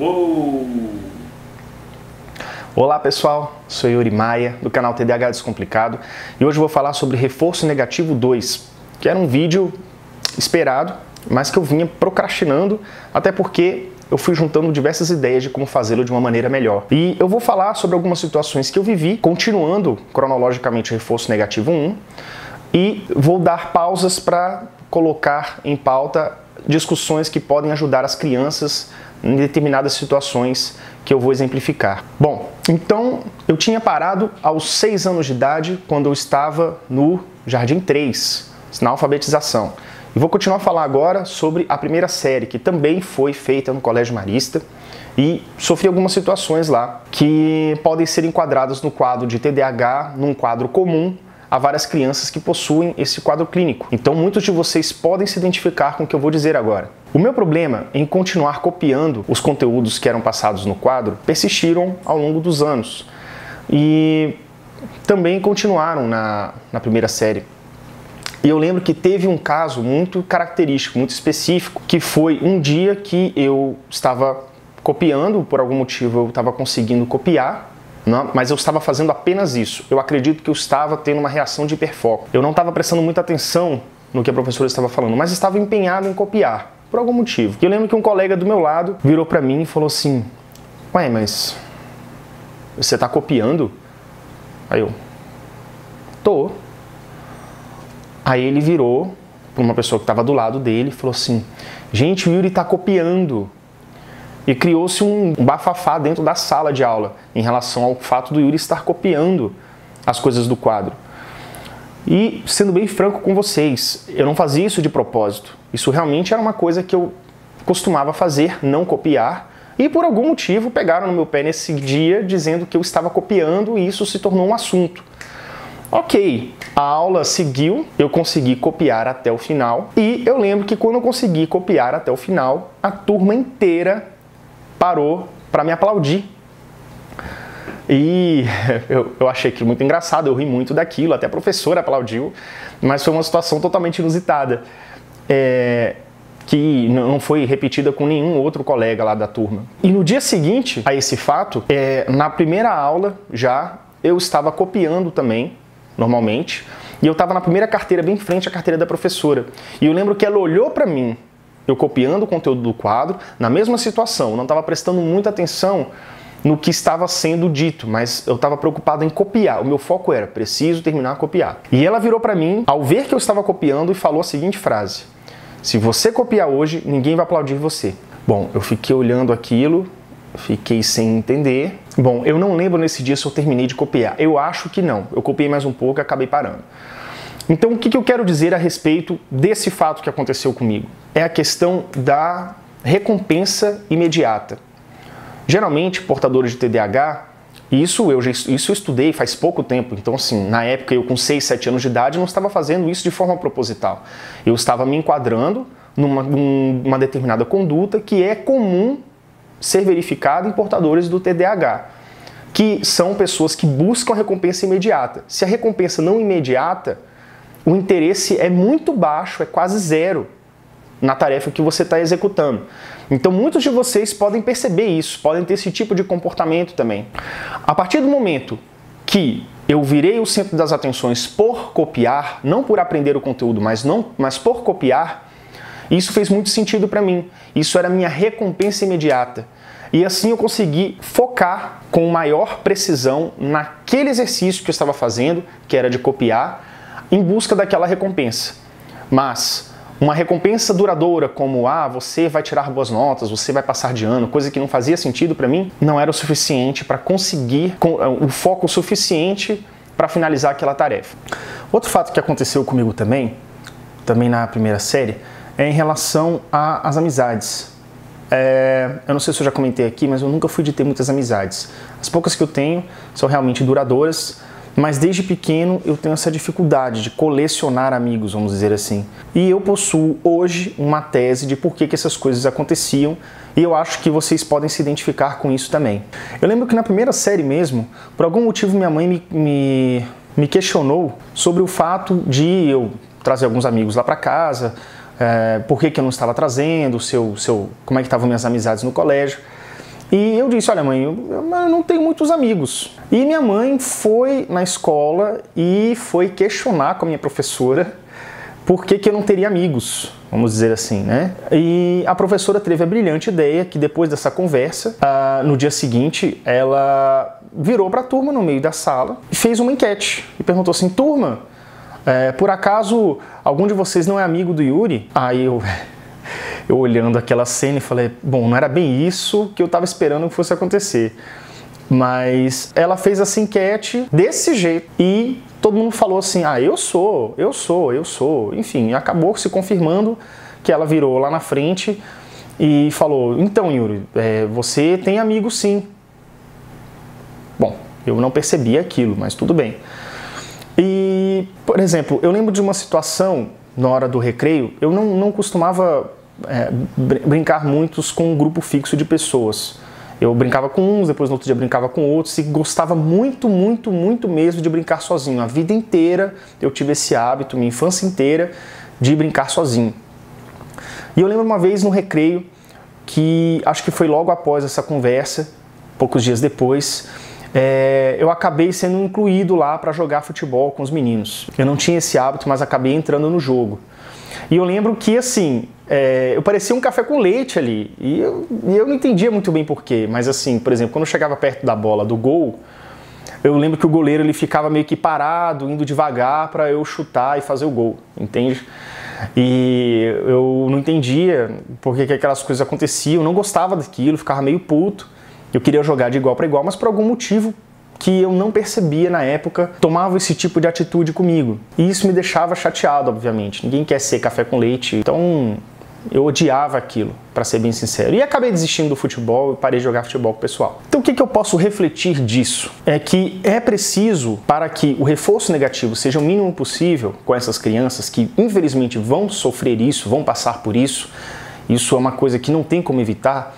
Uou! Olá pessoal, sou Yuri Maia, do canal TDAH Descomplicado, e hoje eu vou falar sobre reforço negativo 2, que era um vídeo esperado, mas que eu vinha procrastinando, até porque eu fui juntando diversas ideias de como fazê-lo de uma maneira melhor. E eu vou falar sobre algumas situações que eu vivi, continuando cronologicamente o reforço negativo 1, e vou dar pausas para colocar em pauta discussões que podem ajudar as crianças em determinadas situações que eu vou exemplificar. Bom, então eu tinha parado aos 6 anos de idade, quando eu estava no Jardim 3, na alfabetização. E vou continuar a falar agora sobre a primeira série, que também foi feita no Colégio Marista, e sofri algumas situações lá que podem ser enquadradas no quadro de TDAH, num quadro comum a várias crianças que possuem esse quadro clínico. Então muitos de vocês podem se identificar com o que eu vou dizer agora. O meu problema em continuar copiando os conteúdos que eram passados no quadro persistiram ao longo dos anos e também continuaram na primeira série. E eu lembro que teve um caso muito característico, muito específico, que foi um dia que eu estava copiando, por algum motivo eu estava conseguindo copiar, não, mas eu estava fazendo apenas isso. Eu acredito que eu estava tendo uma reação de hiperfoco. Eu não estava prestando muita atenção no que a professora estava falando, mas estava empenhado em copiar, por algum motivo. E eu lembro que um colega do meu lado virou para mim e falou assim: "Ué, mas você está copiando?" Aí eu: "Tô." Aí ele virou para uma pessoa que estava do lado dele e falou assim: "Gente, o Yuri está copiando." E criou-se um bafafá dentro da sala de aula em relação ao fato do Yuri estar copiando as coisas do quadro. E, sendo bem franco com vocês, eu não fazia isso de propósito. Isso realmente era uma coisa que eu costumava fazer, não copiar. E por algum motivo pegaram no meu pé nesse dia dizendo que eu estava copiando e isso se tornou um assunto. Ok, a aula seguiu, eu consegui copiar até o final. E eu lembro que quando eu consegui copiar até o final, a turma inteira parou para me aplaudir. E eu achei aquilo muito engraçado, eu ri muito daquilo, até a professora aplaudiu, mas foi uma situação totalmente inusitada, que não foi repetida com nenhum outro colega lá da turma. E no dia seguinte a esse fato, na primeira aula já, eu estava copiando também, normalmente, e eu estava na primeira carteira, bem em frente à carteira da professora. E eu lembro que ela olhou para mim, eu copiando o conteúdo do quadro, na mesma situação, não estava prestando muita atenção no que estava sendo dito, mas eu estava preocupado em copiar. O meu foco era, preciso terminar a copiar. E ela virou para mim, ao ver que eu estava copiando, e falou a seguinte frase: "Se você copiar hoje, ninguém vai aplaudir você." Bom, eu fiquei olhando aquilo, fiquei sem entender. Bom, eu não lembro nesse dia se eu terminei de copiar. Eu acho que não. Eu copiei mais um pouco e acabei parando. Então, o que eu quero dizer a respeito desse fato que aconteceu comigo? É a questão da recompensa imediata. Geralmente, portadores de TDAH, isso eu estudei faz pouco tempo, então assim, na época eu com 6, 7 anos de idade não estava fazendo isso de forma proposital. Eu estava me enquadrando numa determinada conduta que é comum ser verificada em portadores do TDAH, que são pessoas que buscam a recompensa imediata. Se a recompensa não imediata, o interesse é muito baixo, é quase zero na tarefa que você está executando. Então muitos de vocês podem perceber isso, podem ter esse tipo de comportamento também. A partir do momento que eu virei o centro das atenções por copiar, não por aprender o conteúdo, mas por copiar, isso fez muito sentido para mim. Isso era a minha recompensa imediata. E assim eu consegui focar com maior precisão naquele exercício que eu estava fazendo, que era de copiar, em busca daquela recompensa. Mas uma recompensa duradoura como, você vai tirar boas notas, você vai passar de ano, coisa que não fazia sentido para mim, não era o suficiente para conseguir o foco suficiente para finalizar aquela tarefa. Outro fato que aconteceu comigo também na primeira série, é em relação às amizades. Eu não sei se eu já comentei aqui, mas eu nunca fui de ter muitas amizades. As poucas que eu tenho são realmente duradouras, mas desde pequeno eu tenho essa dificuldade de colecionar amigos, vamos dizer assim. E eu possuo hoje uma tese de por que essas coisas aconteciam, e eu acho que vocês podem se identificar com isso também. Eu lembro que na primeira série mesmo, por algum motivo minha mãe me questionou sobre o fato de eu trazer alguns amigos lá para casa, por que eu não estava trazendo, como é que estavam minhas amizades no colégio. E eu disse, olha mãe, eu não tenho muitos amigos. E minha mãe foi na escola e foi questionar com a minha professora por que eu não teria amigos, vamos dizer assim, né? E a professora teve a brilhante ideia que depois dessa conversa, no dia seguinte, ela virou para a turma no meio da sala e fez uma enquete e perguntou assim, turma, por acaso algum de vocês não é amigo do Yuri? Aí eu olhando aquela cena e falei, bom, não era bem isso que eu estava esperando que fosse acontecer. Mas ela fez essa enquete desse jeito e todo mundo falou assim, eu sou. Enfim, acabou se confirmando que ela virou lá na frente e falou, então Yuri, você tem amigos sim. Bom, eu não percebi aquilo, mas tudo bem. E, por exemplo, eu lembro de uma situação na hora do recreio, eu não costumava brincar muito com um grupo fixo de pessoas. Eu brincava com uns, depois no outro dia brincava com outros e gostava muito mesmo de brincar sozinho. A vida inteira eu tive esse hábito, minha infância inteira, de brincar sozinho. E eu lembro uma vez no recreio, que acho que foi logo após essa conversa, poucos dias depois, eu acabei sendo incluído lá para jogar futebol com os meninos. Eu não tinha esse hábito, mas acabei entrando no jogo. E eu lembro que, assim, eu parecia um café com leite ali, e eu não entendia muito bem porquê, mas assim, por exemplo, quando eu chegava perto da bola do gol, eu lembro que o goleiro ele ficava meio que parado, indo devagar para eu chutar e fazer o gol, entende? E eu não entendia por que aquelas coisas aconteciam, eu não gostava daquilo, ficava meio puto, eu queria jogar de igual para igual, mas por algum motivo que eu não percebia na época, tomava esse tipo de atitude comigo. E isso me deixava chateado, obviamente. Ninguém quer ser café com leite. Então, eu odiava aquilo, para ser bem sincero. E acabei desistindo do futebol e parei de jogar futebol com o pessoal. Então, o que eu posso refletir disso? É que é preciso, para que o reforço negativo seja o mínimo possível com essas crianças que, infelizmente, vão sofrer isso, vão passar por isso. Isso é uma coisa que não tem como evitar.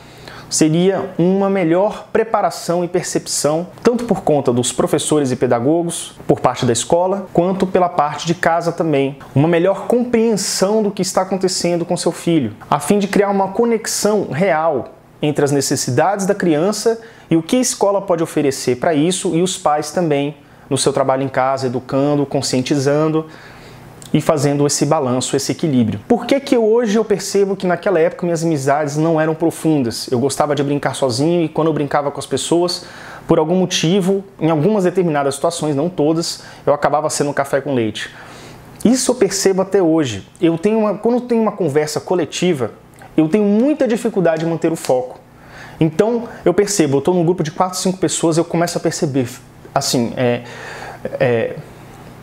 Seria uma melhor preparação e percepção, tanto por conta dos professores e pedagogos, por parte da escola, quanto pela parte de casa também. Uma melhor compreensão do que está acontecendo com seu filho, a fim de criar uma conexão real entre as necessidades da criança e o que a escola pode oferecer para isso, e os pais também, no seu trabalho em casa, educando, conscientizando, e fazendo esse balanço, esse equilíbrio. Por que hoje eu percebo que naquela época minhas amizades não eram profundas? Eu gostava de brincar sozinho e quando eu brincava com as pessoas, por algum motivo, em algumas determinadas situações, não todas, eu acabava sendo um café com leite. Isso eu percebo até hoje. Quando eu tenho uma conversa coletiva, eu tenho muita dificuldade em manter o foco. Então, eu percebo, eu estou num grupo de 4, 5 pessoas, eu começo a perceber, assim,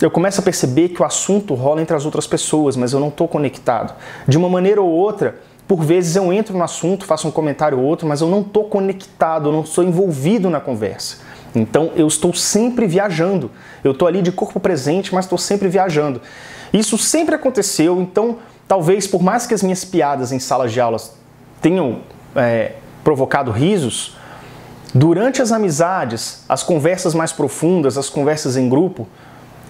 eu começo a perceber que o assunto rola entre as outras pessoas, mas eu não estou conectado. De uma maneira ou outra, por vezes eu entro no assunto, faço um comentário ou outro, mas eu não estou conectado, eu não sou envolvido na conversa. Então eu estou sempre viajando. Eu estou ali de corpo presente, mas estou sempre viajando. Isso sempre aconteceu, então talvez por mais que as minhas piadas em salas de aulas tenham provocado risos, durante as amizades, as conversas mais profundas, as conversas em grupo,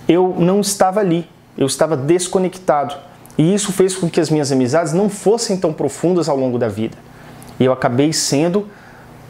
eu não estava ali, eu estava desconectado. E isso fez com que as minhas amizades não fossem tão profundas ao longo da vida. E eu acabei sendo,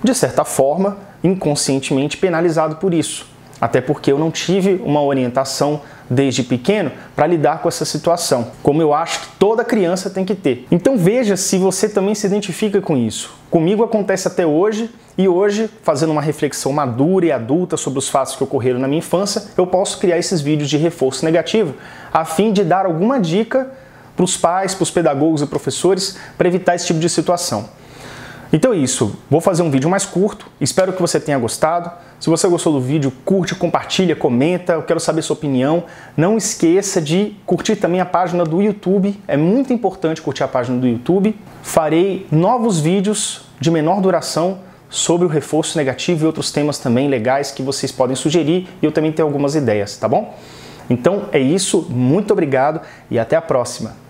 de certa forma, inconscientemente penalizado por isso. Até porque eu não tive uma orientação desde pequeno para lidar com essa situação, como eu acho que toda criança tem que ter. Então veja se você também se identifica com isso. Comigo acontece até hoje, e hoje, fazendo uma reflexão madura e adulta sobre os fatos que ocorreram na minha infância, eu posso criar esses vídeos de reforço negativo, a fim de dar alguma dica para os pais, para os pedagogos e professores, para evitar esse tipo de situação. Então é isso, vou fazer um vídeo mais curto, espero que você tenha gostado. Se você gostou do vídeo, curte, compartilha, comenta, eu quero saber sua opinião. Não esqueça de curtir também a página do YouTube, é muito importante curtir a página do YouTube. Farei novos vídeos de menor duração sobre o reforço negativo e outros temas também legais que vocês podem sugerir, e eu também tenho algumas ideias, tá bom? Então é isso, muito obrigado e até a próxima!